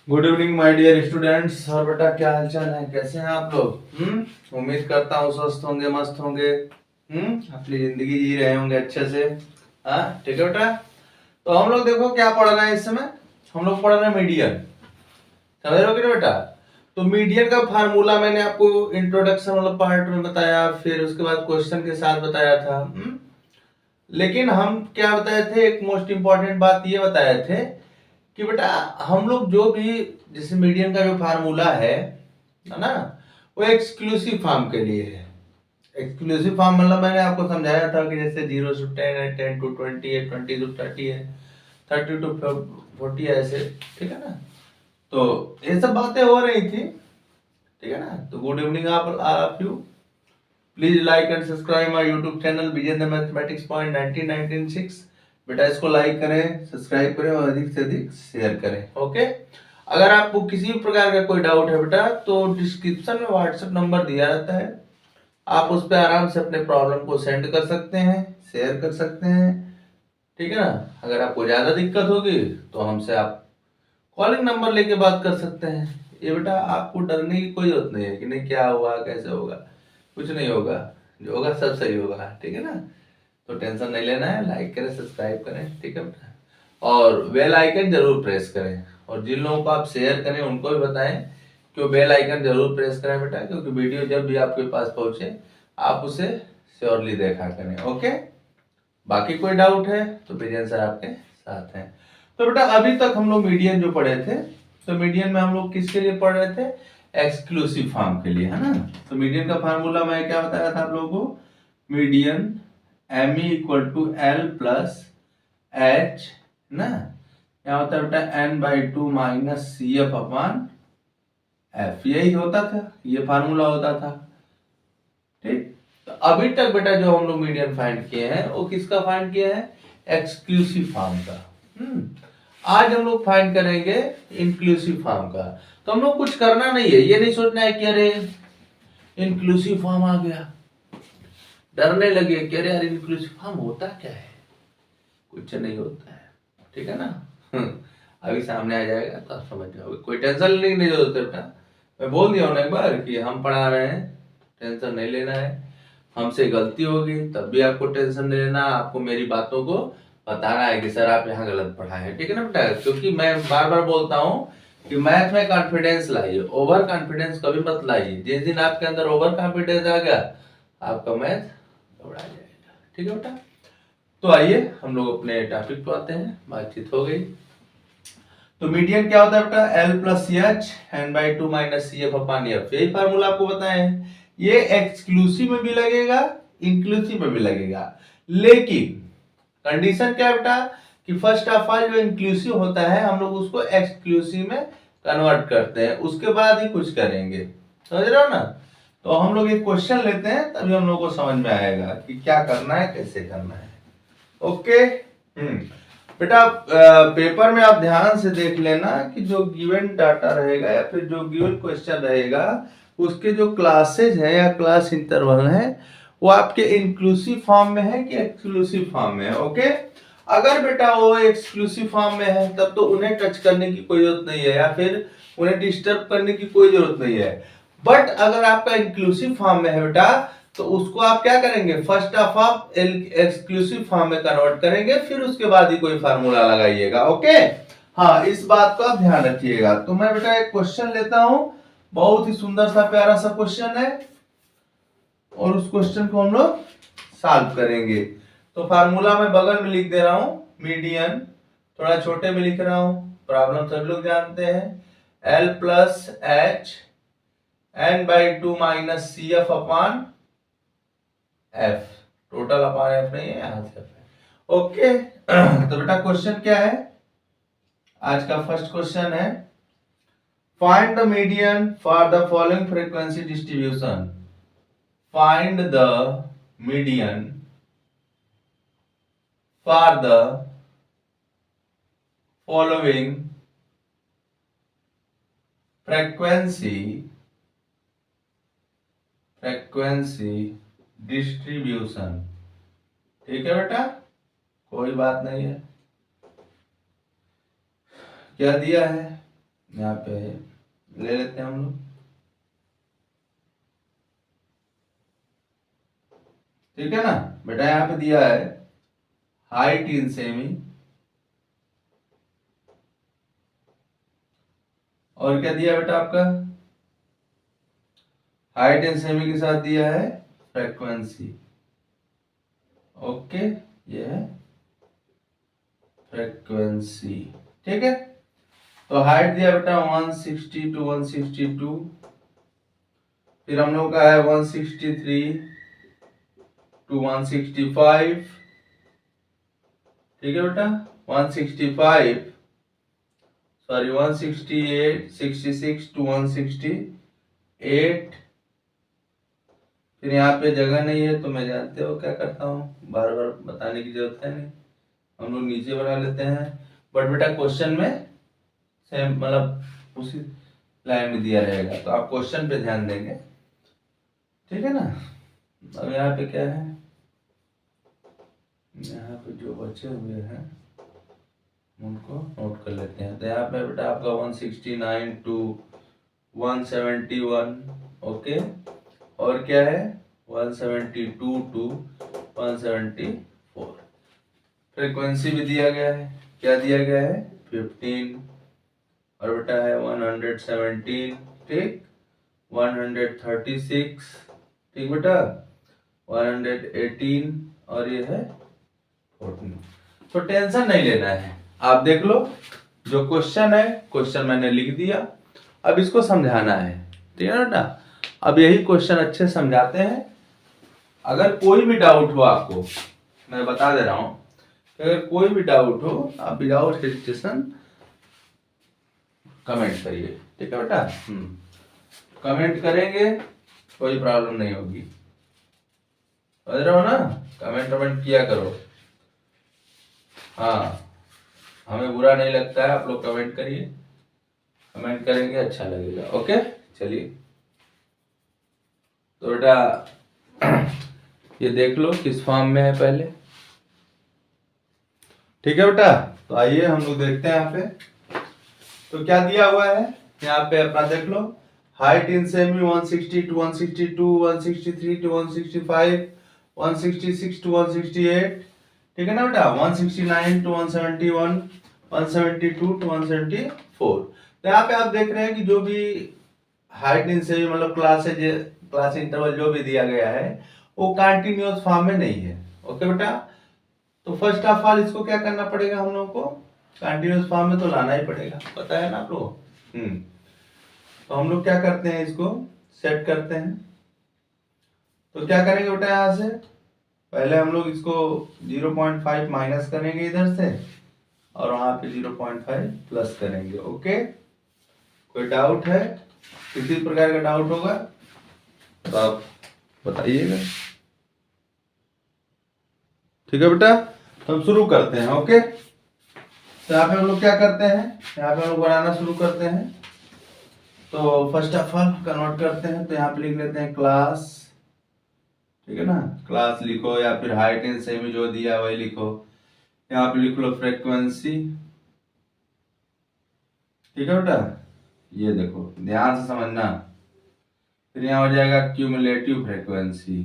Good evening my dear students. और बेटा क्या हालचाल है, कैसे हैं आप लोग? उम्मीद करता हूँ स्वस्थ होंगे, मस्त होंगे, अपनी जिंदगी जी रहे होंगे अच्छे से। हाँ ठीक है बेटा। तो हम लोग देखो क्या पढ़ रहे हैं इस समय। हम लोग पढ़ रहे हैं मीडियन, समझ रहे हो कि नहीं बेटा? तो मीडियन का फार्मूला मैंने आपको इंट्रोडक्शन वाला पार्ट में बताया, फिर उसके बाद क्वेश्चन के साथ बताया था। लेकिन हम क्या बताए थे, एक मोस्ट इंपॉर्टेंट बात ये बताए थे कि बेटा हम लोग जो भी जैसे मीडियन का जो फार्मूला है ना, वो एक्सक्लूसिव फॉर्म के लिए है। एक्सक्लूसिव फॉर्म मतलब मैंने आपको समझाया था कि जैसे 0 से 10 है, 10 to 20 है, 20 to 30 है, 30 to 40 है, ऐसे। ठीक है ना? तो ये सब बातें हो रही थी, ठीक है ना? तो गुड इवनिंग आप you. Please like and subscribe my YouTube channel Vijay the mathematics point 1996। बेटा इसको लाइक करें, सब्सक्राइब करें और अधिक से अधिक शेयर करें। ओके। अगर आपको किसी भी प्रकार का कोई डाउट है बेटा, तो डिस्क्रिप्शन में व्हाट्सएप नंबर दिया रहता है, आप उस पर आराम से अपने प्रॉब्लम को सेंड कर सकते हैं, शेयर कर सकते हैं। ठीक है ना? अगर आपको ज्यादा दिक्कत होगी तो हमसे आप कॉलिंग नंबर लेके बात कर सकते हैं। ये बेटा आपको डरने की कोई जरूरत नहीं है कि नहीं क्या हुआ कैसे होगा, कुछ नहीं होगा, जो होगा सब सही होगा। ठीक है ना? तो टेंशन नहीं लेना है, लाइक करें, सब्सक्राइब करें, ठीक है बेटा? और बेल आइकन जरूर प्रेस करें, और जिन लोगों को आप शेयर करें उनको भी बताएं कि वो बेल आइकन जरूर प्रेस करें बेटा, क्योंकि वीडियो जब भी आपके पास पहुंचे आप उसे श्योरली देखा करें। ओके। बाकी कोई डाउट है तो विजय सर आपके साथ हैं। तो बेटा अभी तक हम लोग मीडियन जो पढ़े थे, तो मीडियन में हम लोग किसके लिए पढ़ रहे थे? एक्सक्लूसिव फॉर्म के लिए, है ना? तो मीडियन का फार्मूला मैं क्या बताया था आप लोगों को? Median M equal to L plus H ना, क्या होता है बेटा? n/2 minus C F upon F, यही होता था, ये फार्मूला होता था। ठीक। तो अभी तक बेटा जो हम लोग मीडियन फाइंड किए हैं वो किसका फाइंड किए हैं? एक्सक्लूसिव फॉर्म का। आज हम लोग फाइंड करेंगे इंक्लूसिव फॉर्म का। तो हम लोग कुछ करना नहीं है, ये नहीं सोचना है कि अरे इंक्लूसिव फॉर्म आ गया, डरने लगे कि अरे यार इंक्लूसिव फॉर्म होता क्या है। कुछ नहीं होता है, ठीक है ना? अभी सामने आ जाएगा तो आप समझ जाओगे, कोई टेंशन लेने की नहीं जरूरत है बेटा। मैं बोल दिया हूँ ना एक बार कि हम पढ़ा रहे हैं, टेंशन नहीं लेना है। हमसे गलती होगी तब भी आपको टेंशन नहीं लेना, आपको मेरी बातों को बताना है कि सर आप यहाँ गलत पढ़ाए हैं। ठीक है ना बेटा? क्योंकि मैं बार बार बोलता हूँ कि मैथ में कॉन्फिडेंस लाइए, ओवर कॉन्फिडेंस कभी मत लाइए। जिस दिन आपके अंदर ओवर कॉन्फिडेंस आ गया आपका मैथ घबरा जाएगा। ठीक है बेटा? तो आइए हम लोग अपने टॉपिक पे आते हैं, बातचीत हो गई। तो मीडियन क्या होता है बेटा? L plus C H n/2 minus C F upon F, यही फार्मूला आपको बताए हैं। ये एक्सक्लूसिव में भी लगेगा, इंक्लूसिव में भी लगेगा, लेकिन कंडीशन क्या है बेटा कि फर्स्ट ऑफ ऑल जो इंक्लूसिव होता है हम लोग उसको एक्सक्लूसिव में कन्वर्ट करते हैं, उसके बाद ही कुछ करेंगे। समझ रहे हो ना? तो हम लोग एक क्वेश्चन लेते हैं तभी हम लोग को समझ में आएगा कि क्या करना है, कैसे करना है। ओके। बेटा पेपर में आप ध्यान से देख लेना कि जो गिवन डाटा रहेगा या फिर जो गिवन क्वेश्चन रहेगा उसके जो क्लासेज है या क्लास इंटरवल है वो आपके इंक्लूसिव फॉर्म में है कि एक्सक्लूसिव फॉर्म में है। ओके। अगर बेटा वो एक्सक्लूसिव फॉर्म में है तब तो उन्हें टच करने की कोई जरूरत नहीं है या फिर उन्हें डिस्टर्ब करने की कोई जरूरत नहीं है। बट अगर आपका इंक्लूसिव फॉर्म में है बेटा तो उसको आप क्या करेंगे? First of all exclusive form में कन्वर्ट करेंगे, फिर उसके बाद ही कोई फार्मूला लगाइएगा। ओके। हाँ, इस बात का ध्यान रखिएगा। तो मैं बेटा एक क्वेश्चन लेता हूं, बहुत ही सुंदर सा प्यारा सा क्वेश्चन है, और उस क्वेश्चन को हम लोग सॉल्व करेंगे। तो फार्मूला मैं बगल में लिख दे रहा हूं, मीडियन थोड़ा छोटे में लिख रहा हूं, प्रॉब्लम सब लोग जानते हैं। L plus H n/2 minus C F upon F, total upon F नहीं है, यहां से एफ। ओके। तो बेटा क्वेश्चन क्या है? आज का फर्स्ट क्वेश्चन है, find the median for the following frequency distribution. Find the median for the following frequency distribution. ठीक है बेटा, कोई बात नहीं है। क्या दिया है? यहाँ पे ले लेते हैं हम लोग, ठीक है ना बेटा। यहाँ पे दिया है हाइट इन सेमी, और क्या दिया बेटा आपका, हाइट इन सेमी के साथ दिया है फ्रीक्वेंसी। ओके, ये है फ्रीक्वेंसी, ठीक है। तो हाइट दिया बेटा 160 टू 162, फिर हम लोग का है 163 टू 165, ठीक है बेटा। 165 सॉरी 168 66 टू 168। फिर यहाँ पे जगह नहीं है तो मैं जानते हो क्या करता हूँ, बार बार बताने की जरूरत है नहीं, हम लोग नीचे बना लेते हैं। बट बेटा क्वेश्चन में सेम मतलब उसी लाइन में दिया रहेगा, तो आप क्वेश्चन पे ध्यान देंगे, ठीक है ना। अब यहाँ पे क्या है, यहाँ पे जो बचे हुए हैं उनको नोट कर लेते हैं। तो यहाँ पे बेटा आपका 169 टू 171, ओके, और क्या है 172 टू 174। फ्रीक्वेंसी भी दिया गया है, क्या दिया गया है 15, और बेटा है 117, ठीक, 136, ठीक बेटा, 118, और ये है 14। तो टेंशन नहीं लेना है, आप देख लो जो क्वेश्चन है, क्वेश्चन मैंने लिख दिया, अब इसको समझाना है, ठीक है बेटा। अब यही क्वेश्चन अच्छे समझाते हैं। अगर कोई भी डाउट हो आपको, मैं बता दे रहा हूं, अगर कोई भी डाउट हो आप विदाउट हेजिटेशन कमेंट करिए, ठीक है बेटा। कमेंट करेंगे कोई प्रॉब्लम नहीं होगी, समझ रहे हो ना, कमेंट किया करो। हाँ, हमें बुरा नहीं लगता है, आप लोग कमेंट करिए, कमेंट करेंगे अच्छा लगेगा। ओके, चलिए तो बेटा ये देख लो किस फॉर्म में है पहले, ठीक है बेटा। तो आइए हम लोग देखते हैं यहाँ पे, तो क्या दिया हुआ है यहाँ पे अपना देख लो। Height in cm 160 to 162, 163 to 165, 166 to 168, ठीक है ना बेटा, 169 टू 171, 172 टू 174। तो यहाँ पे आप देख रहे हैं कि जो भी हाइट इन सेमी मतलब क्लास इंटरवल जो भी दिया गया है वो कंटिन्यूअस फॉर्म में नहीं है, ओके बेटा। तो फर्स्ट ऑफ ऑल इसको क्या करना पड़ेगा, हम लोग को कंटिन्यूअस फॉर्म में तो लाना ही पड़ेगा, पता है ना आप लोग। तो हम लोग क्या करते हैं, इसको सेट करते हैं। तो क्या करेंगे बेटा, यहां से पहले हम लोग इसको 0.5 माइनस करेंगे इधर से, और वहां पे 0.5 प्लस करेंगे, ओके। कोई डाउट है, किसी प्रकार का डाउट होगा तो आप बताइएगा, ठीक है बेटा। तो हम शुरू करते हैं, ओके। तो यहाँ पे हम लोग क्या करते हैं, यहाँ पे हम लोग बनाना शुरू करते हैं। तो फर्स्ट ऑफ ऑल कन्वर्ट करते हैं, तो यहाँ पे लिख लेते हैं क्लास, ठीक है ना, क्लास लिखो, या फिर हाइट इन सेमी जो दिया वही लिखो। यहाँ पे लिख लो फ्रीक्वेंसी, ठीक है बेटा, ये देखो ध्यान से समझना। फिर यहाँ हो जाएगा cumulative frequency,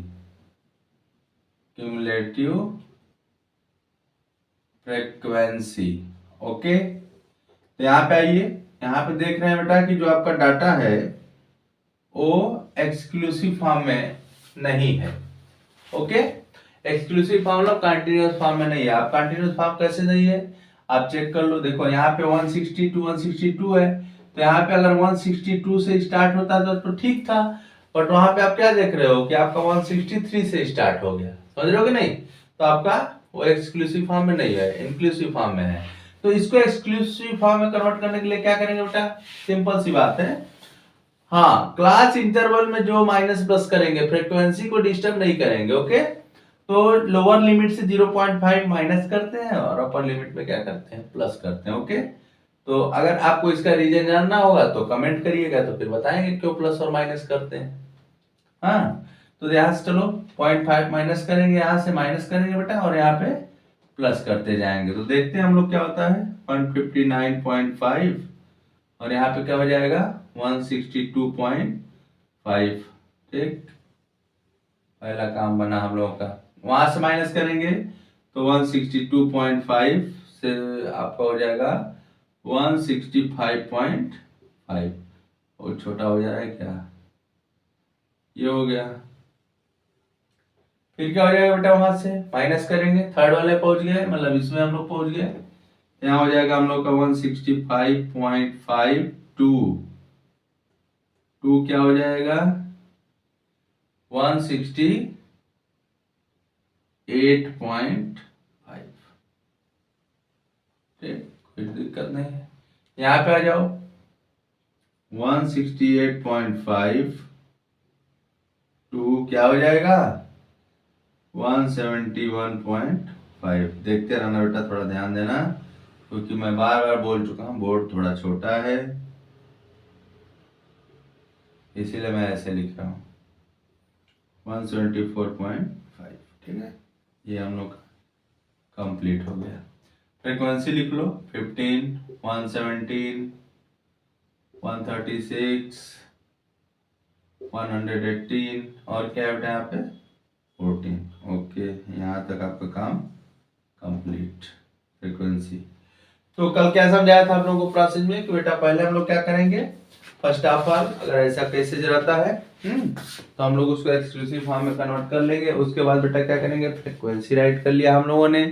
cumulative frequency, okay. तो यहाँ पे आइए, यहाँ पे देख रहे हैं बेटा कि जो आपका डाटा है वो एक्सक्लूसिव फॉर्म में नहीं है, ओके। एक्सक्लूसिव फॉर्म मतलब कंटिन्यूअस फॉर्म में नहीं है। आप कंटिन्यूअस फॉर्म कैसे नहीं है आप चेक कर लो, देखो यहाँ पे 160 टू 162 है, तो यहाँ पे अगर 162 से स्टार्ट होता तो ठीक था, बट वहां पे आप क्या देख रहे हो कि आपका 163 से स्टार्ट हो गया, समझ रहे हो कि नहीं। तो आपका वो एक्सक्लूसिव फॉर्म में नहीं है, इंक्लूसिव फॉर्म में है। तो इसको एक्सक्लूसिव फॉर्म में कन्वर्ट करने के लिए क्या करेंगे बेटा, सिंपल सी बात है, हाँ, क्लास इंटरवल में जो माइनस प्लस करेंगे, फ्रीक्वेंसी को डिस्टर्ब नहीं करेंगे, ओके। तो लोअर लिमिट से 0.5 माइनस करते हैं और अपर लिमिट में क्या करते हैं, प्लस करते हैं, ओके। तो अगर आपको इसका रीजन जानना होगा तो कमेंट करिएगा, तो फिर बताएंगे क्यों प्लस और माइनस करते हैं। हाँ, तो यहाँ से चलो 0.5 माइनस करेंगे, यहाँ से माइनस करेंगे बेटा, और यहाँ पे प्लस करते जाएंगे। तो देखते हैं हम लोग क्या होता है, 159.5 और यहाँ पे क्या हो जाएगा 162.5। ठीक, पहला काम बना हम लोगों का। वहां से माइनस करेंगे तो 162.5 से आपका हो जाएगा 165.5। और छोटा हो जा रहा है क्या, ये हो गया। फिर क्या हो जाएगा बेटा, वहां से माइनस करेंगे, थर्ड वाले पहुंच गए, मतलब इसमें हम लोग पहुंच गए। यहाँ हो जाएगा हम लोग का 165.52। टू क्या हो जाएगा 168.5। ठीक, कोई दिक्कत नहीं है। यहाँ पे आ जाओ 168.5 टू क्या हो जाएगा 171.5। देखते रहना बेटा, थोड़ा ध्यान देना, क्योंकि मैं बार बार बोल चुका हूँ बोर्ड थोड़ा छोटा है, इसीलिए मैं ऐसे लिख रहा हूँ 174.5। ठीक है, ये हम लोग कंप्लीट हो गया। फ्रीक्वेंसी लिख लो 15, 117, 136, 118 और क्या है बेटा यहाँ पे 14। ओके, यहाँ तक आपका काम कंप्लीट। फ्रीक्वेंसी तो कल क्या समझाया था आप लोगों को प्रोसेस में कि बेटा पहले हम लोग क्या करेंगे, फर्स्ट ऑफ ऑल अगर ऐसा कैसेज रहता है तो हम लोग उसको एक्सक्लूसिव फॉर्म में कन्वर्ट कर लेंगे। उसके बाद बेटा क्या करेंगे, फ्रीक्वेंसी राइट कर लिया हम लोगों ने।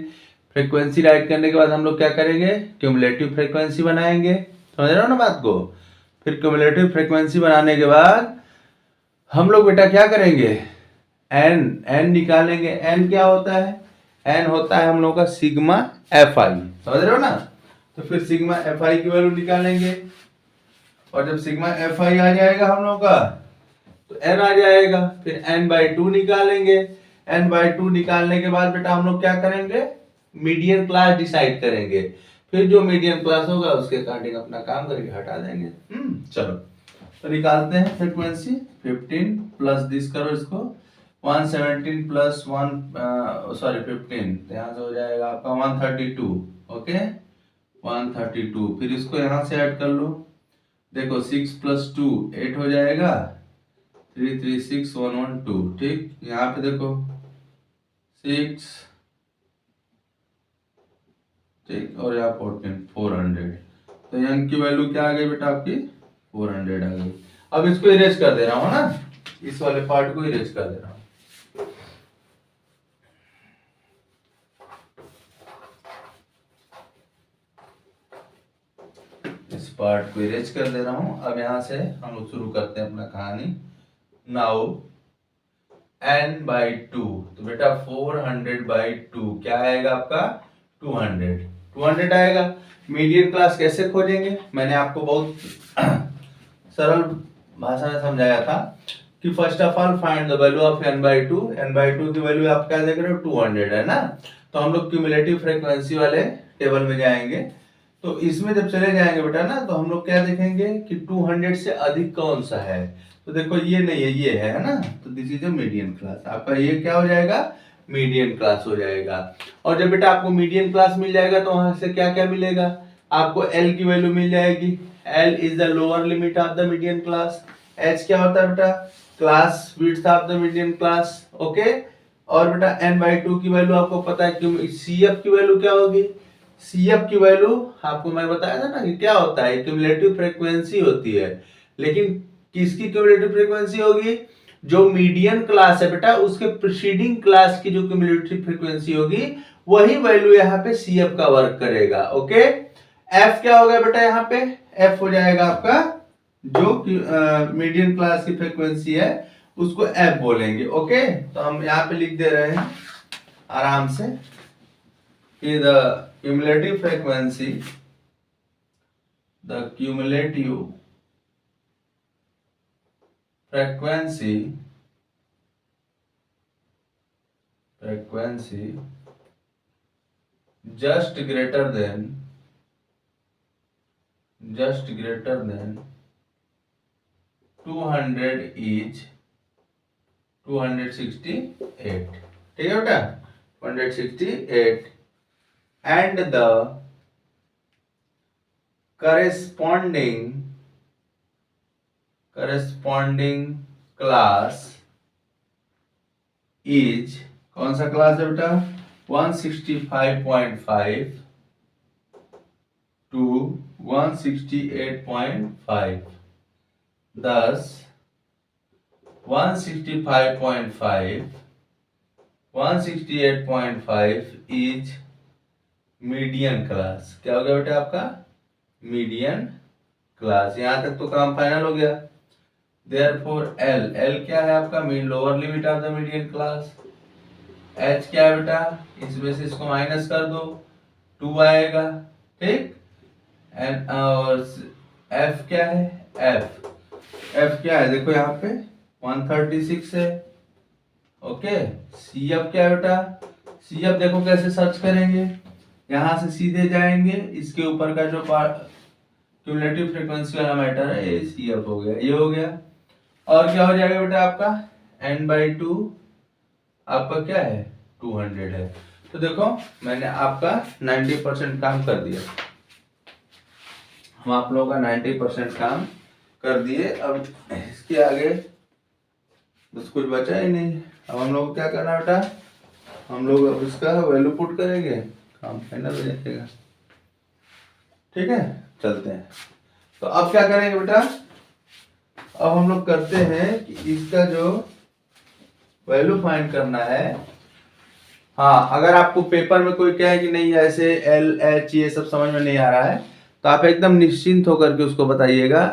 फ्रीक्वेंसी राइट करने के बाद हम लोग क्या करेंगे, क्यूमुलेटिव फ्रीक्वेंसी बनाएंगे। समझ रहे हो ना बात को। फिर क्यूमुलेटिव फ्रीक्वेंसी बनाने के बाद हम लोग बेटा क्या करेंगे, एन निकालेंगे। एन क्या होता है, एन होता है हम लोग का सिग्मा एफ आई। समझ रहे हो ना। तो फिर सिग्मा एफ आई की वैल्यू निकालेंगे, और जब सिग्मा एफ आई आ जाएगा हम लोग का तो एन आ जाएगा। फिर n/2 निकालेंगे। n/2 निकालने के बाद बेटा हम लोग क्या करेंगे, मीडियन क्लास डिसाइड करेंगे। फिर जो मीडियन क्लास होगा उसके अकॉर्डिंग अपना काम करके हटा देंगे। चलो तो निकालते हैं फ्रीक्वेंसी। 15 प्लस दिस करो इसको 117 प्लस 1 सॉरी 15, तो यहाँ से हो जाएगा आपका 132। ओके 132। फिर इसको यहाँ से ऐड कर लो, देखो 6 + 2 8 हो जाएगा, 336112। ठीक, यहाँ पे देखो 6, ठीक, और यहाँ 14 400। तो यहाँ की वैल्यू क्या आ गई बेटा आपकी 400 आ गई। अब इसको इरेज कर दे रहा हूँ ना, इस वाले पार्ट को इरेज कर दे रहा हूँ। इस पार्ट को इरेज कर दे रहा हूँ। अब यहाँ से हम लोग शुरू करते हैं अपना कहानी। नाउ n/2, तो बेटा 400/2 क्या आएगा आपका 200 आएगा। मीडियन क्लास कैसे खोजेंगे, मैंने आपको बहुत सरल भाषा में समझाया था कि first of all find the value of n/2। n/2 की वैल्यू आप क्या देख रहे हो 200 है ना। तो हम लोग क्यूमुलेटिव फ्रीक्वेंसी वाले टेबल में जाएंगे। तो इसमें जब चले जाएंगे बेटा ना, तो हम लोग क्या देखेंगे कि 200 से अधिक कौन सा है। तो देखो ये नहीं है, ये है ना। तो this is a median class. आपका ये क्या हो जाएगा, मीडियन क्लास हो जाएगा। और जब बेटा आपको मीडियन क्लास मिल जाएगा तो वहां से क्या क्या मिलेगा, आपको L की वैल्यू मिल जाएगी। L is the lower limit of the median class. H क्या होता है बेटा, class width of the median class. Okay, और बेटा n/2 की वैल्यू आपको पता है कि CF की वैल्यू क्या होगी। CF की वैल्यू आपको मैं बताया था ना कि क्या होता है, क्यूमुलेटिव फ्रीक्वेंसी होती है। लेकिन किसकी क्यूमुलेटिव फ्रीक्वेंसी होगी, जो मीडियन क्लास है बेटा उसके प्रीसीडिंग क्लास की जो क्यूमुलेटिव फ्रीक्वेंसी होगी वही वैल्यू यहाँ पे CF का वर्क करेगा। ओके, F क्या होगा बेटा, यहाँ पे F हो जाएगा आपका जो मीडियन क्लास की फ्रीक्वेंसी है उसको F बोलेंगे। ओके, तो हम यहाँ पे लिख दे रहे हैं आराम से कि the cumulative frequency, the cumulative frequency just greater than 200 is 268। ठीक है बेटा 268, and the corresponding corresponding class is, कौन सा क्लास है बेटा, 165.5 to 168.5, thus 165.5 168.5 is median class. क्या हो गया बेटा आपका, मीडियन क्लास। यहां तक तो काम फाइनल हो गया। Therefore L क्या है आपका, mean lower limit of the median class. H क्या है बेटा, इसमें से इसको माइनस कर दो, 2 आएगा, ठीक। एंड और F क्या है, F क्या है, देखो यहाँ पे 136 है, ओके। CF क्या है बेटा, CF देखो कैसे सर्च करेंगे, यहां से सीधे जाएंगे, इसके ऊपर का जो क्यूमुलेटिव फ्रीक्वेंसी वाला मैटर है ये CF हो गया, ये हो गया। और क्या हो जाएगा बेटा आपका, n/2 आपका क्या है, 200 है। तो देखो मैंने आपका 90% काम कर दिया, हम आप लोगों का 90% काम कर दिए। अब इसके आगे बस कुछ बचा ही नहीं। अब हम लोग क्या करना बेटा, हम लोग अब इसका वैल्यू पुट करेंगे, काम फाइनल हो जाएगा, ठीक है। चलते हैं, तो अब क्या करेंगे बेटा, अब हम लोग करते हैं कि इसका जो वैल्यू फाइंड करना है। हाँ, अगर आपको पेपर में कोई कहे कि नहीं ऐसे LH ये सब समझ में नहीं आ रहा है, तो आप एकदम निश्चिंत होकर के उसको बताइएगा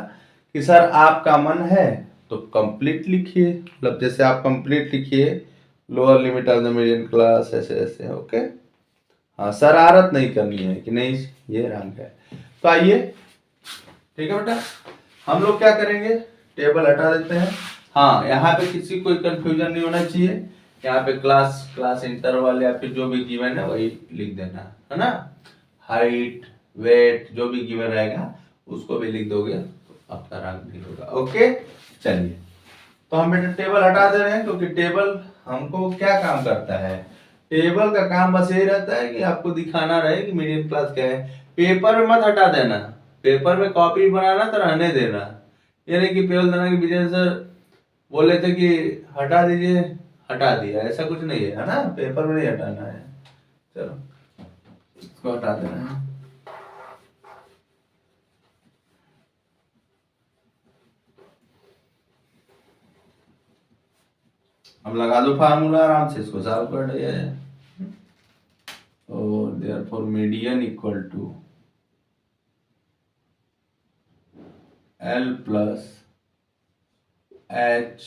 कि सर आपका मन है तो कंप्लीट लिखिए, मतलब जैसे आप कंप्लीट लिखिए, lower limit of the median class, ऐसे ऐसे, ओके। हाँ, शरारत नहीं करनी है कि नहीं ये रंग है। तो आइए, ठीक है बेटा, हम लोग क्या करेंगे, टेबल हटा देते हैं। हाँ, यहाँ पे किसी कोई कंफ्यूजन नहीं होना चाहिए, यहाँ पे क्लास इंटरवल या फिर जो भी गिवन है वही लिख देना है ना। हाइट, वेट जो भी गिवन रहेगा उसको भी लिख दोगे तो आपका रंग नहीं होगा, ओके। चलिए, तो हम बेटा टेबल हटा दे रहे हैं, क्योंकि टेबल हमको क्या काम करता है, टेबल का काम बस यही रहता है कि आपको दिखाना रहे कि मीडियम क्लास क्या है। पेपर में मत हटा देना, पेपर में कॉपी बनाना तो रहने देना, ये नहीं कि पेपर देना कि विजय सर बोले थे कि हटा दीजिए, हटा दिया, ऐसा कुछ नहीं है ना, पेपर में नहीं हटाना है। चलो इसको हटा देना है। अब लगा दो फार्मूला आराम से, इसको सॉल्व कर दिया है। और therefore median equal to L plus H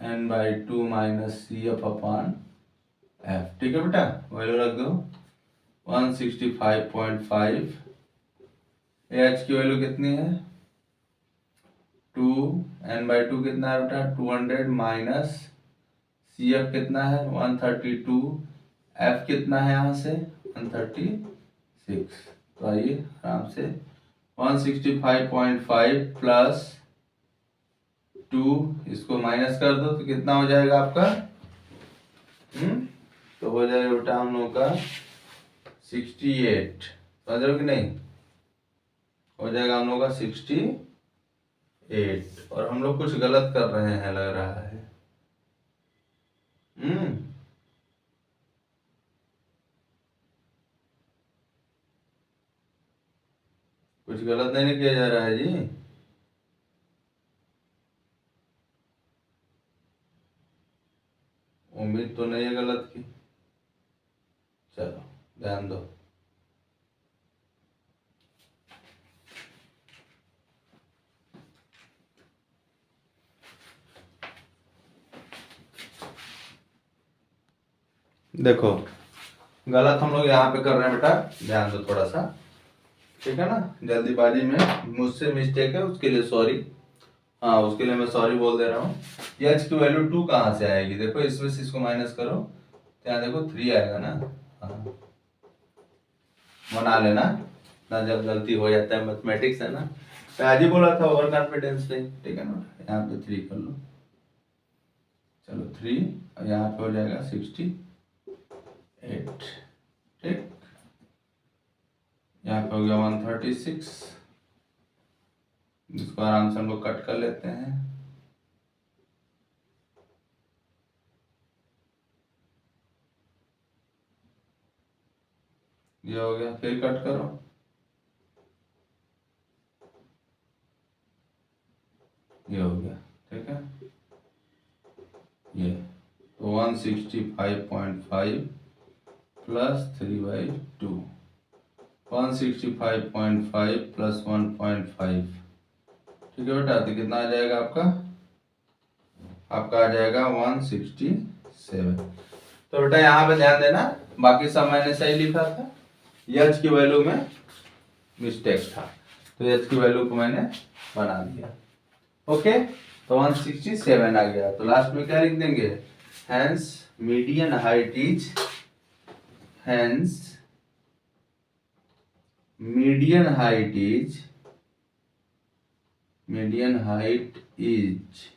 n/2 minus CF upon F, ठीक है बेटा। वैल्यू रख दो 165.5, H की वैल्यू कितनी है 2, n/2 कितना है बेटा 200 माइनस CF कितना है 132, F कितना है यहाँ से 136। तो आइए आराम से 165.5 प्लस 2, इसको माइनस कर दो तो कितना हो जाएगा आपका, तो हो जाएगा बेटा हम लोग का 68, समझ रहे हो कि नहीं, हो जाएगा हम लोग का 68। और हम लोग कुछ गलत कर रहे हैं लग रहा है, कुछ गलत नहीं किया जा रहा है जी। उम्मीद तो नहीं है गलत की, चलो ध्यान दो। देखो गलत हम लोग यहाँ पे कर रहे हैं बेटा, ध्यान दो थोड़ा सा, ठीक है ना। जल्दीबाजी में मुझसे मिस्टेक है, उसके लिए सॉरी। हाँ, उसके लिए मैं सॉरी बोल दे रहा हूँ। ये H की वैल्यू 2 कहाँ से आएगी, देखो इसमें से इसको माइनस करो, यहाँ देखो 3 आएगा ना। हाँ, मना लेना ना, जब गलती हो जाता है, मैथमेटिक्स है ना। मैं आज ही बोला था ओवर कॉन्फिडेंस नहीं, ठीक है ना। यहाँ पे 3 कर लो, चलो 3, और यहाँ पे हो जाएगा 68, ठीक। यहाँ पे हो गया 136, जिसको आराम से हम लोग कट कर लेते हैं। ये हो गया, फिर कट करो, ये हो गया, ठीक है। ये तो 165.5 प्लस 3/2, 165.5 प्लस 1.5, ठीक है बेटा। तो कितना आ जाएगा आपका? आपका आ जाएगा 167। तो बेटा यहाँ पे ध्यान देना, बाकी सब मैंने सही लिखा था, एच की वैल्यू में मिस्टेक था, तो एच की वैल्यू को मैंने बना दिया। ओके, तो 167 आ गया। तो लास्ट में क्या लिख देंगे? Hence median height is, hence median height is, median height is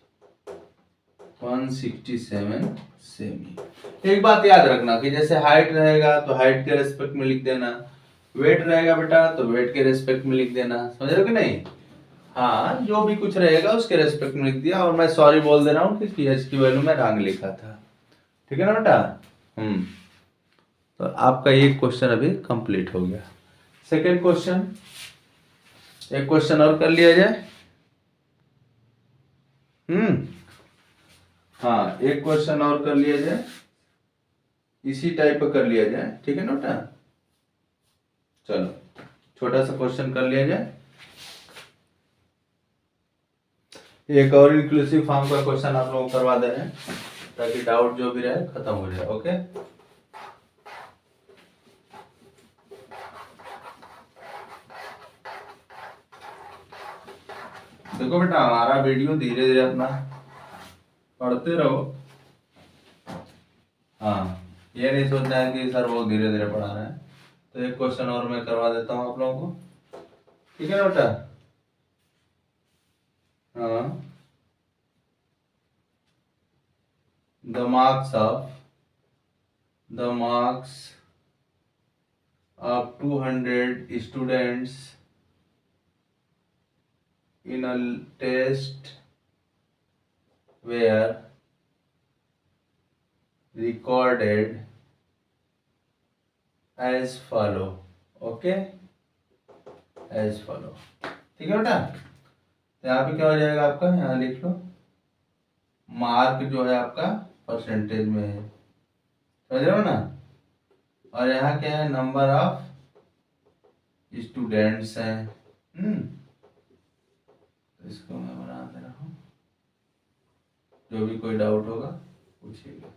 167 semi. एक बात याद रखना कि जैसे हाइट रहेगा तो हाइट के रेस्पेक्ट में लिख देना, वेट रहेगा बेटा तो वेट के रेस्पेक्ट में लिख देना, समझ रहे हो कि नहीं? हाँ, जो भी कुछ रहेगा उसके रेस्पेक्ट में लिख दिया। और मैं सॉरी बोल दे रहा हूँ कि एच की वैल्यू में रंग लिखा था, ठीक है ना बेटा? तो आपका ये क्वेश्चन अभी कंप्लीट हो गया। सेकेंड क्वेश्चन, एक क्वेश्चन और कर लिया जाए। हाँ, एक क्वेश्चन और कर लिया जाए, इसी टाइप का कर लिया जाए, ठीक है ना बेटा? चलो छोटा सा क्वेश्चन कर लिया जाए। एक और इंक्लूसिव फॉर्म का क्वेश्चन आप लोगों को करवा दे रहे हैं ताकि डाउट जो भी रहे खत्म हो जाए। ओके, देखो बेटा, हमारा वीडियो धीरे धीरे अपना पढ़ते रहो। हाँ, ये नहीं सोचना है कि सर वो धीरे धीरे पढ़ा रहे हैं। तो एक क्वेश्चन और मैं करवा देता हूँ आप लोगों को, ठीक है ना बेटा? हाँ, the marks of 200 students in a test were recorded as follow. Okay, as follow, ठीक है बेटा? तो यहाँ पे क्या हो जाएगा आपका, यहाँ लिख लो, मार्क जो है आपका परसेंटेज में है, समझ रहे हो ना? और यहाँ क्या है, नंबर ऑफ स्टूडेंट्स हैं। तो इसको मैं बना दे रहा हूँ, जो भी कोई डाउट होगा पूछिएगा।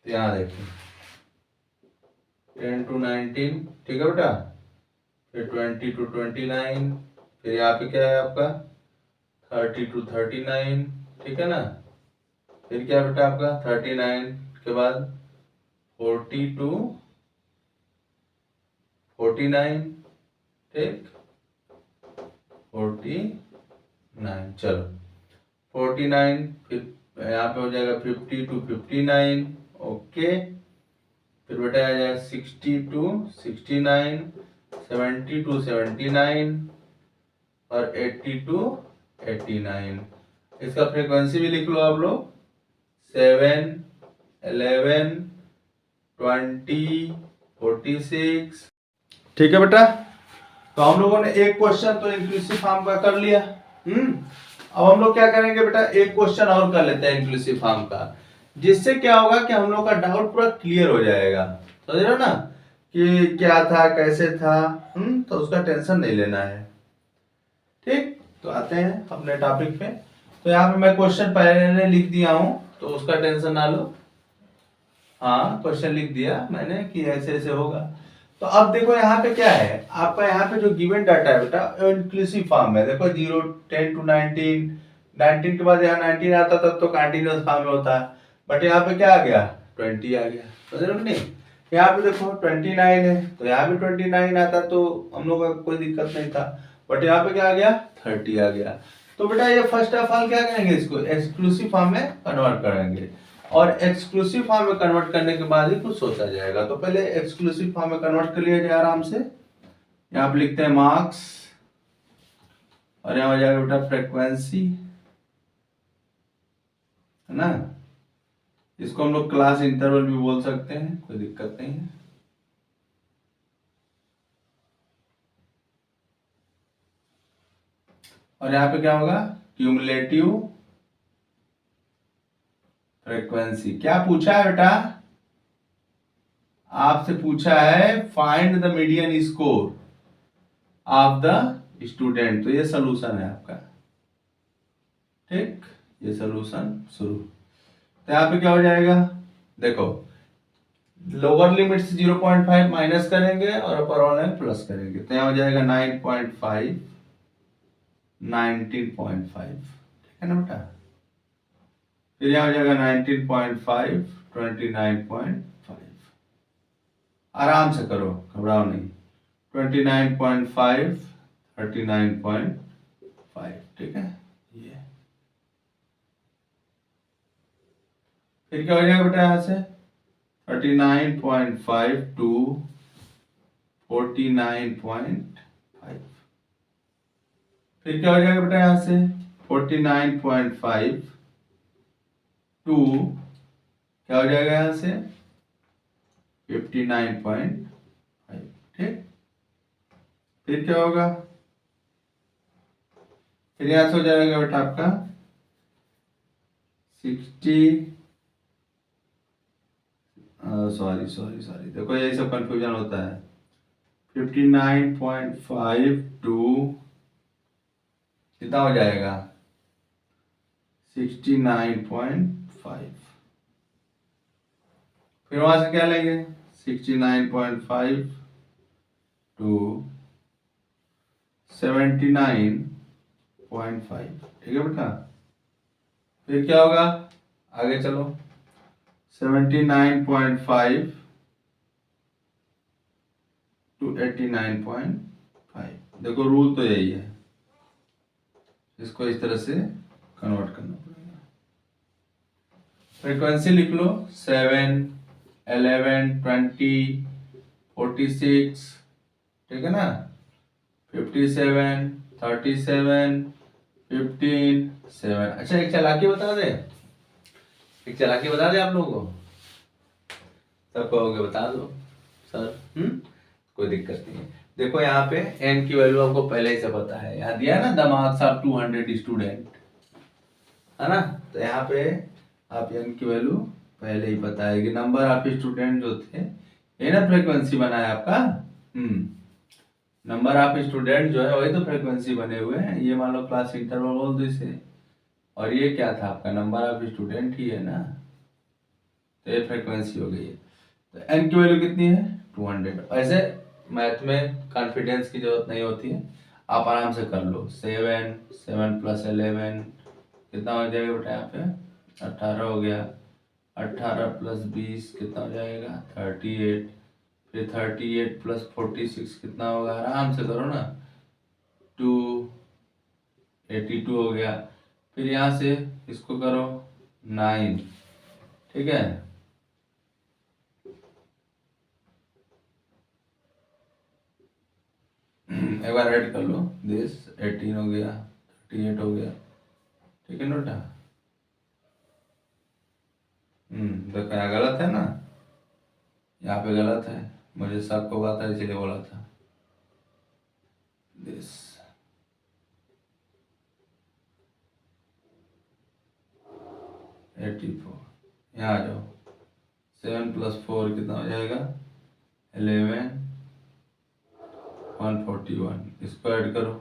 तो यहाँ देखिए 10 to 19, ठीक है बेटा? फिर 20 to 29, फिर यहाँ पे क्या है आपका 30 to 39, ठीक है ना? फिर क्या बेटा आपका 39 के बाद 40 to 49, ठीक, 49, चलो 49, फिर यहाँ पे हो जाएगा 50 to 59, ओके। फिर बेटा आ जाएगा 60 to 69, 70 to 79 और 80 to 89। इसका फ्रीक्वेंसी भी लिख लो आप लोग, 7, 11, 20, 46, ठीक है बेटा? तो हम लोगों ने एक क्वेश्चन तो इंक्लूसिव फॉर्म का कर लिया। अब हम लोग क्या करेंगे बेटा, एक क्वेश्चन और कर लेते हैं इंक्लूसिव फॉर्म का, जिससे क्या होगा कि हम लोग का डाउट पूरा क्लियर हो जाएगा, समझ रहे हो ना? कि क्या था, कैसे था, तो उसका टेंशन नहीं लेना है, ठीक? तो आते हैं अपने टॉपिक पे। तो यहाँ पे मैं क्वेश्चन पहले लिख दिया हूँ, तो उसका टेंशन ना लो। हाँ, क्वेश्चन लिख दिया मैंने कि ऐसे ऐसे होगा। तो अब देखो यहाँ पे क्या है, आपका यहाँ पे जो गिवन डाटा है बेटा इंक्लूसिव फॉर्म में, देखो 0, 10 to 19, 19 के बाद यहाँ 19 आता तब तो कंटिन्यूअस फॉर्म में होता है, बट यहाँ पे क्या आ गया, 20 आ गया, समझ रहे हो कि नहीं? यहाँ पे देखो 29 है, तो यहाँ पे 29 आता तो हम लोग का कोई दिक्कत नहीं था, बट यहाँ पे क्या आ गया, 30 आ गया। तो बेटा ये फर्स्ट ऑफ ऑल क्या करेंगे, इसको एक्सक्लूसिव फॉर्म में कन्वर्ट करेंगे, और एक्सक्लूसिव फॉर्म में कन्वर्ट करने के बाद ही कुछ सोचा जाएगा। तो पहले एक्सक्लूसिव फॉर्म में कन्वर्ट कर लिया जाए आराम से। यहाँ पे लिखते हैं मार्क्स और यहाँ हो जाएगा बेटा फ्रीक्वेंसी, है ना। इसको हम लोग क्लास इंटरवल भी बोल सकते हैं, कोई दिक्कत नहीं है। और यहाँ पे क्या होगा, क्यूमुलेटिव फ्रीक्वेंसी। क्या पूछा है बेटा, आपसे पूछा है find the median score of the student. तो ये सोल्यूशन है आपका, ठीक, ये सोल्यूशन शुरू। तो यहाँ पे क्या हो जाएगा, देखो लोअर लिमिट से 0.5 माइनस करेंगे और अपर वाले में प्लस करेंगे। तो यहाँ हो जाएगा 9.5 19.5, ठीक है ना बेटा। फिर यहाँ हो जाएगा 19.5 29.5। आराम से करो, घबराओ नहीं। 29.5 39.5, ठीक है। ये फिर क्या हो जाएगा बेटा, यहाँ से 39.5 to 49.5। फिर क्या हो जाएगा बेटा, यहाँ से 49.5 टू क्या हो जाएगा यहाँ से 59.5, ठीक। फिर क्या होगा, फिर यहाँ से हो जाएगा बेटा आपका 60, सॉरी देखो यही सब कंफ्यूजन होता है। 59.5 टू कितना हो जाएगा 69.5। फिर वहां से क्या लेंगे 69.5 टू 79.5, ठीक है बेटा। फिर क्या होगा, आगे चलो 79.5 टू 89.5। देखो रूल तो यही है, इसको इस तरह से कन्वर्ट करना पड़ेगा। फ्रीक्वेंसी लिख लो 7 11 20 46, ठीक है ना। 57 37 15 7। अच्छा एक चालाकी बता दे, एक चालाकी बता दे आप लोगों को। सब कहोगे बता दो सर, कोई दिक्कत नहीं है। देखो यहाँ पे n की वैल्यू आपको पहले ही से पता है, यहाँ दिया है ना द मार्क्स ऑफ 200 स्टूडेंट, है ना। तो यहाँ पे आप n की वैल्यू पहले ही पता है कि नंबर ऑफ स्टूडेंट जो थे, ये ना फ्रीक्वेंसी बना है आपका। नंबर ऑफ स्टूडेंट जो है वही तो फ्रीक्वेंसी बने हुए हैं। ये मान लो क्लास इंटरवल बोल दो इसे, और ये क्या था आपका नंबर ऑफ स्टूडेंट ही है ना, तो ये फ्रीक्वेंसी हो गई है। तो n की वैल्यू कितनी है 200। ऐसे मैथ में कॉन्फिडेंस की जरूरत नहीं होती है, आप आराम से कर लो। 7 7 प्लस 11 कितना हो जाएगा बेटा, यहाँ पे 18 हो गया। 18 प्लस 20 कितना हो जाएगा 38। फिर 38 प्लस 46 कितना होगा, आराम से करो ना 282 हो गया। फिर यहाँ से इसको करो 9, ठीक है। एक बार ऐड कर लो दिस 18 हो गया 38 हो गया, ठीक है नोटा। देखो यहाँ गलत है ना, यहाँ पे गलत है, मुझे शक हुआ था इसलिए बोला था दिस। यहाँ आ जाओ 7 प्लस 4 कितना हो जाएगा 11 141। इसको ऐड करो,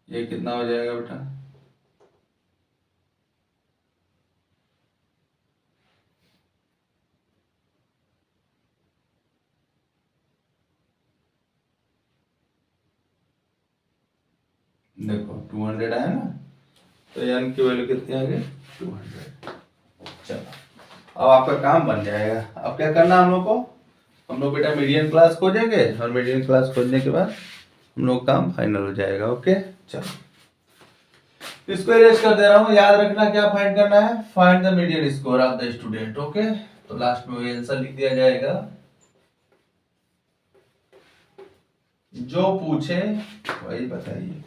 ये कितना हो जाएगा बेटा देखो 200 आया ना, तो n की वैल्यू कितनी आ गई 200। चलो अब आपका काम बन जाएगा। अब क्या करना हम लोग को, हम लोग बेटा मीडियन क्लास खोजेंगे और मीडियन क्लास खोजने के बाद हम लोग काम फाइनल हो जाएगा। ओके चलो इसको इरेज कर दे रहा हूँ। याद रखना क्या फाइंड करना है, find the median score of the student. Okay तो लास्ट में आंसर लिख दिया जाएगा जो पूछे वही बताइए।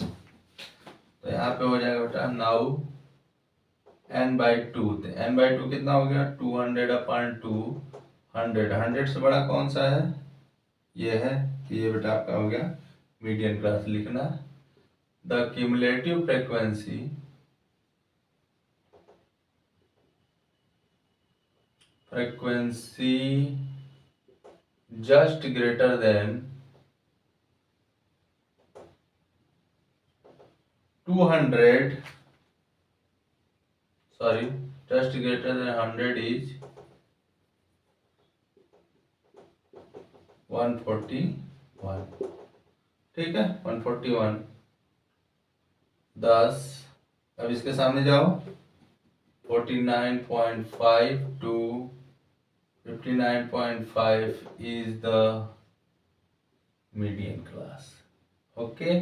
तो यहाँ पे हो जाएगा बेटा नाउ n/2। तो n/2 कितना हो गया 200/2। 100 से बड़ा कौन सा है, ये है। तो ये बेटा आपका हो गया मीडियन क्लास लिखना। The cumulative frequency just greater than 200, sorry, just greater than 100 is 141। ठीक है 141। 10। अब इसके सामने जाओ 49.5 to 59.5 is the median class. Okay,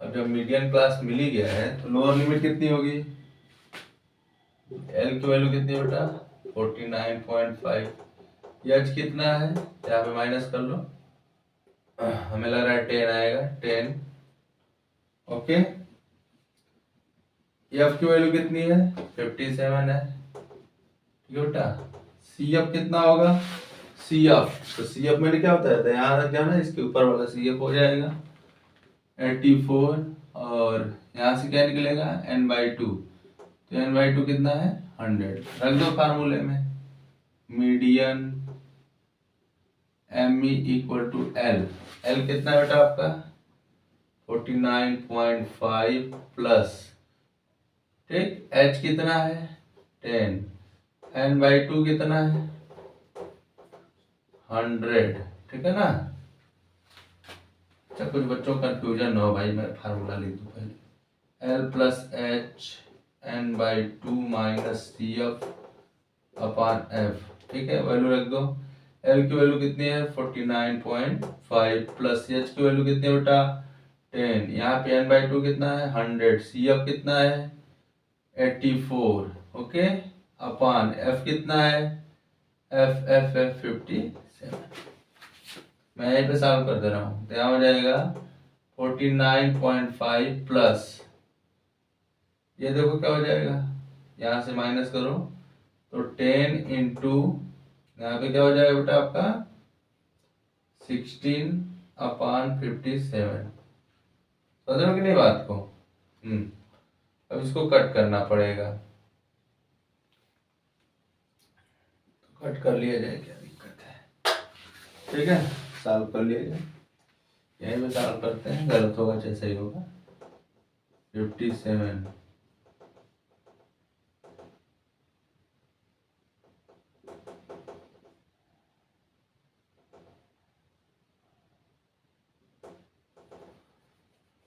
अब जब मीडियन क्लास मिल ही गया है तो लोअर लिमिट कितनी होगी, एल की वैल्यू कितनी है बेटा 49.5। एच कितना है यहाँ पे माइनस कर लो, हमें लग रहा है 10 आएगा 10। ओके, एफ की वैल्यू कितनी है 57 है। ठीक है बेटा, सी एफ कितना होगा, सी एफ, तो सी एफ मैंने क्या बताया था, यहाँ रख जाना, इसके ऊपर वाला सी एफ हो जाएगा 84। और यहाँ से क्या निकलेगा n/2, तो n/2 कितना है 100। रख दो फार्मूले में, median M equal to L. L कितना है बेटा आपका 49.5 प्लस, ठीक, एच कितना है 10, n/2 कितना है 100। ठीक है ना। अच्छा, कुछ बच्चों का कंफ्यूजन हो भाई, मैं फार्मूला लिख दूं पहले, L plus H n/2 minus C F upon F. ठीक है, वैल्यू रख दो। एल की वैल्यू कितनी है 49.5 प्लस एच की वैल्यू कितनी है बेटा 10। यहाँ पे n/2 कितना है 100, सी एफ कितना है 84। ओके, अपॉन एफ कितना है एफ एफ एफ 57। मैं यहीं पे सॉल्व कर दे रहा हूँ, तो यहाँ हो जाएगा 49.5 प्लस, ये देखो क्या हो जाएगा, यहाँ से माइनस करो तो 10 इंटू यहाँ पे क्या हो जाएगा बेटा आपका 16/57। समझ रहे हो कि नहीं बात को। अब इसको कट करना पड़ेगा, तो कट कर लिया जाए, क्या दिक्कत है। ठीक है, सॉल्व कर लिया जाए, यहीं पे सॉल्व करते हैं, गलत होगा चाहे सही होगा। 57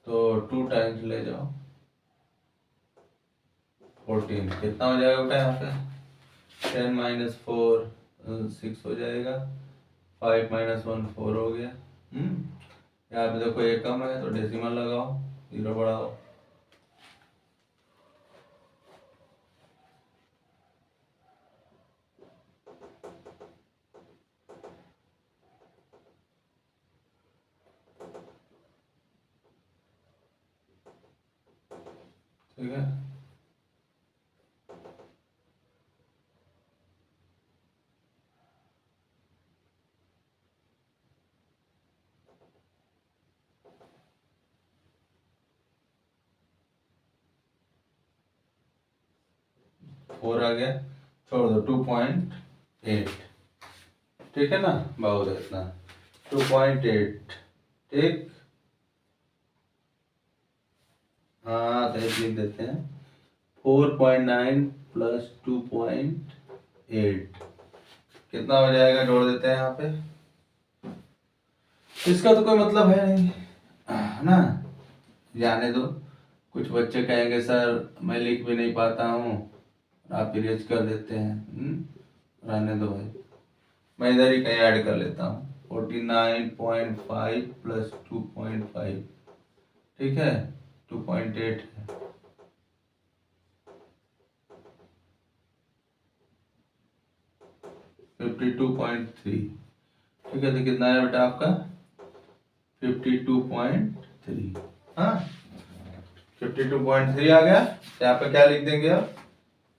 तो 2 टाइम्स ले जाओ 14, कितना हो जाएगा बेटा यहाँ पे 10 माइनस 4 6 हो जाएगा, 5 माइनस 1 4 हो गया। यहाँ पे देखो ये कम है तो डेसिमल लगाओ, 0 बढ़ाओ। ठीक है, फोर आ गया, छोड़ दो 2.8। ठीक है ना, बहुत है इतना 2.8। ठीक, हाँ तो एक लिख देते हैं 4.9 प्लस 2.8 कितना हो जाएगा, जोड़ देते हैं यहाँ पे। इसका तो कोई मतलब है नहीं ना, जाने दो। कुछ बच्चे कहेंगे सर मैं लिख भी नहीं पाता हूँ, आप इरेज कर देते हैं। रहने दो भाई, मैं इधर ही कहीं ऐड कर लेता हूँ 49.5 प्लस 2.5। ठीक है, 2.8 है। $52.3। ठीक है, तो कितना है बेटा आपका 52.3। हाँ 52.3 आ गया। यहाँ पे क्या लिख देंगे अब,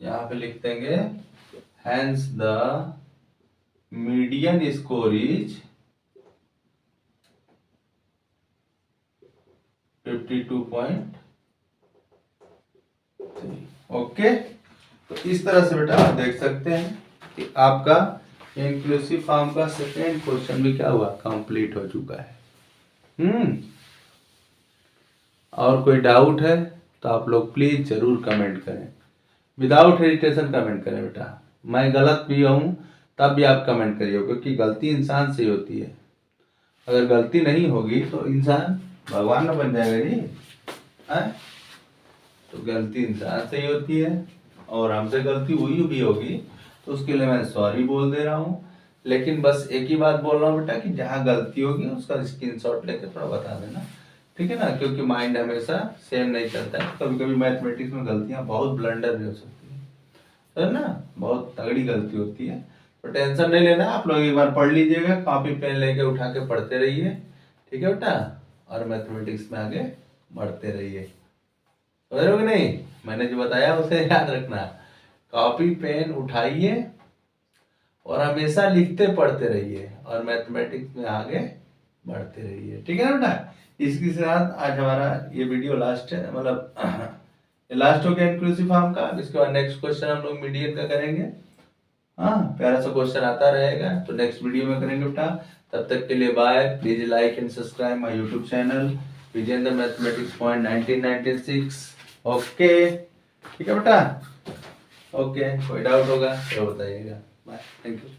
यहाँ पे लिख देंगे hence the median score is 52.3। Okay, तो इस तरह से बेटा आप देख सकते हैं कि आपका इंक्लूसिव फॉर्म का सेकेंड क्वेश्चन भी क्या हुआ, कंप्लीट हो चुका है। और कोई डाउट है तो आप लोग प्लीज जरूर कमेंट करें, विदाउट हेजिटेशन कमेंट करें बेटा। मैं गलत भी हूं तब भी आप कमेंट करिए, क्योंकि गलती इंसान से ही होती है। अगर गलती नहीं होगी तो इंसान भगवान न बन जाएगा जी, है? तो गलती इंसान से ही होती है, और हमसे गलती हुई भी होगी तो उसके लिए मैं सॉरी बोल दे रहा हूँ। लेकिन बस एक ही बात बोल रहा हूँ बेटा कि जहाँ गलती होगी उसका स्क्रीनशॉट लेके थोड़ा बता देना, ठीक है ना, क्योंकि माइंड हमेशा सेम नहीं चलता है। कभी कभी मैथमेटिक्स में गलतियाँ बहुत ब्लंडर भी हो सकती है ना, बहुत तगड़ी गलती होती है। तो टेंशन नहीं लेना, आप लोग एक बार पढ़ लीजिएगा, कॉपी पेन लेके उठा के पढ़ते रहिए, ठीक है बेटा, और मैथमेटिक्स में आगे बढ़ते रहिए। समझ रहे हो कि नहीं, मैंने जो बताया उसे याद रखना। कॉपी पेन उठाइए और हमेशा लिखते पढ़ते रहिए, और मैथमेटिक्स में आगे बढ़ते रहिए, ठीक है ना बेटा। इसके साथ आज हमारा ये वीडियो लास्ट है, मतलब लास्ट हो गया इंक्लूसिव फॉर्म का। इसके बाद नेक्स्ट क्वेश्चन हम लोग मीडियन का करेंगे। हाँ, प्यारा सा क्वेश्चन आता रहेगा, तो नेक्स्ट वीडियो में करेंगे बेटा। तब तक के लिए bye. Please like and subscribe my YouTube channel Vijendra mathematics point 1996। Okay, ठीक है बेटा। ओके, कोई डाउट होगा तो बताइएगा। Bye, thank you.